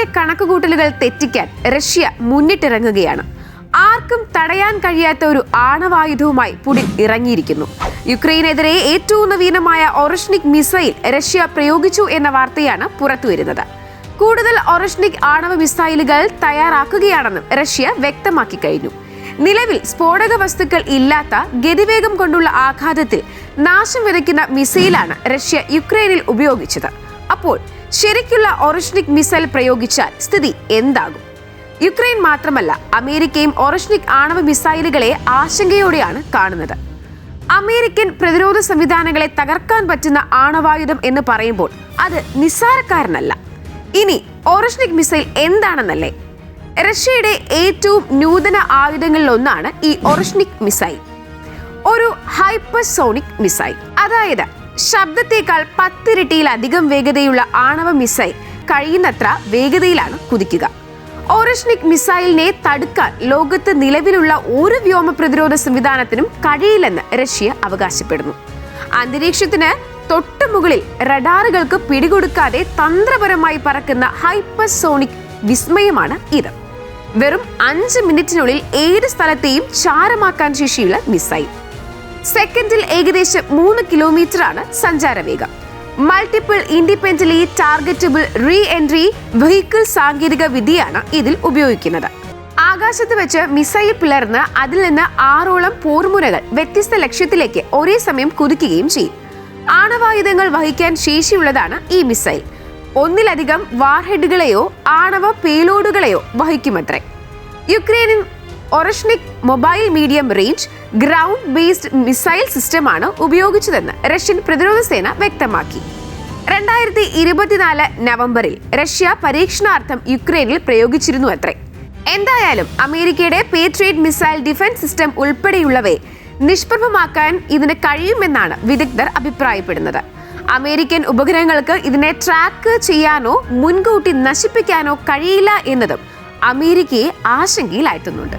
യുക്രൈന്റെ കണക്കുകൂട്ടലുകൾ തെറ്റിക്കാൻ റഷ്യ മുന്നിട്ടിറങ്ങുകയാണ്. ആർക്കും തടയാൻ കഴിയാത്ത ഒരു ആണവായുധവുമായി പുടിൻ ഇറങ്ങിയിരിക്കുന്നു. യുക്രൈനെതിരെ ഏറ്റവും നവീനമായ ഒറഷ്നിക് മിസൈൽ റഷ്യ പ്രയോഗിച്ചു എന്ന വാർത്തയാണ് പുറത്തുവരുന്നത്. കൂടുതൽ ഒറഷ്നിക് ആണവ മിസൈലുകൾ തയ്യാറാക്കുകയാണെന്നും റഷ്യ വ്യക്തമാക്കി കഴിഞ്ഞു. നിലവിൽ സ്ഫോടക വസ്തുക്കൾ ഇല്ലാത്ത ഗതിവേഗം കൊണ്ടുള്ള ആഘാതത്തിൽ നാശം വിതയ്ക്കുന്ന മിസൈലാണ് റഷ്യ യുക്രൈനിൽ ഉപയോഗിച്ചത്. അപ്പോൾ ശരിക്കുള്ള ഒറഷ്നിക് മിസൈൽ പ്രയോഗിച്ചാൽ സ്ഥിതി എന്താകും? യുക്രൈൻ മാത്രമല്ല, അമേരിക്കയും ഒറഷ്നിക് ആണവ മിസൈലുകളെ ആശങ്കയോടെയാണ് കാണുന്നത്. അമേരിക്കൻ പ്രതിരോധ സംവിധാനങ്ങളെ തകർക്കാൻ പറ്റുന്ന ആണവായുധം എന്ന് പറയുമ്പോൾ അത് നിസ്സാരക്കാരനല്ല. ഇനി ഒറഷ്നിക് മിസൈൽ എന്താണെന്നല്ലേ? റഷ്യയുടെ ഏറ്റവും നൂതന ആയുധങ്ങളിലൊന്നാണ് ഈ ഒറഷ്നിക് മിസൈൽ. ഒരു ഹൈപ്പർസോണിക് മിസൈൽ, അതായത് ശബ്ദത്തേക്കാൾ 10 ഇരട്ടിയിലധികം വേഗതയുള്ള ആണവ മിസൈൽ കഴിയുന്നത്ര വേഗതയിലാണ് കുതിക്കുക. ഒറഷ്നിക് മിസൈലിനെ തടുക്കാൻ ലോകത്ത് നിലവിലുള്ള ഒരു വ്യോമ പ്രതിരോധ സംവിധാനത്തിനും കഴിയില്ലെന്ന് റഷ്യ അവകാശപ്പെടുന്നു. അന്തരീക്ഷത്തിന് തൊട്ടു മുകളിൽ റഡാറുകൾക്ക് പിടികൊടുക്കാതെ തന്ത്രപരമായി പറക്കുന്ന ഹൈപ്പർസോണിക് വിസ്മയമാണ് ഇത്. വെറും 5 മിനിറ്റിനുള്ളിൽ ഏത് സ്ഥലത്തെയും ചാരമാക്കാൻ ശേഷിയുള്ള മിസൈൽ. സെക്കൻഡിൽ ഏകദേശം 3 കിലോമീറ്ററാണ് സഞ്ചാരവേഗം. Multiple independently targetable re entry vehicle സാങ്കേതിക വിദ്യയാണ് ഇതിൽ ഉപയോഗിക്കുന്നത്. ആകാശത്ത് വെച്ച് മിസൈൽ പിളർന്ന് അതിൽ നിന്ന് 6ഓളം പോർമുനകൾ വ്യത്യസ്ത ലക്ഷ്യത്തിലേക്ക് ഒരേ സമയം കുതിക്കുകയും ചെയ്യും. ആണവായുധങ്ങൾ വഹിക്കാൻ ശേഷിയുള്ളതാണ് ഈ മിസൈൽ. ഒന്നിലധികം വാർഹെഡുകളെയോ ആണവ പേലോഡുകളെയോ വഹിക്കുമത്രേ. യുക്രൈനിൻ Oreshnik mobile medium range ground based missile സിസ്റ്റമാണ് ഉപയോഗിച്ചതെന്ന് റഷ്യൻ പ്രതിരോധ സേന വ്യക്തമാക്കി. 2024 നവംബറിൽ റഷ്യ പരീക്ഷണാർത്ഥം യുക്രൈനിൽ പ്രയോഗിച്ചിരുന്നു അത്രേ. എന്തായാലും അമേരിക്കയുടെ പേട്രിയറ്റ് മിസൈൽ ഡിഫൻസ് സിസ്റ്റം ഉൾപ്പെടെയുള്ളവയെ നിഷ്പ്രഭമാക്കാൻ ഇതിന് കഴിയുമെന്നാണ് വിദഗ്ധർ അഭിപ്രായപ്പെടുന്നത്. അമേരിക്കൻ ഉപഗ്രഹങ്ങൾക്ക് ഇതിനെ ട്രാക്ക് ചെയ്യാനോ മുൻകൂട്ടി നശിപ്പിക്കാനോ കഴിയില്ല എന്നതും അമേരിക്കയെ ആശങ്കയിലാഴ്ത്തുന്നുണ്ട്.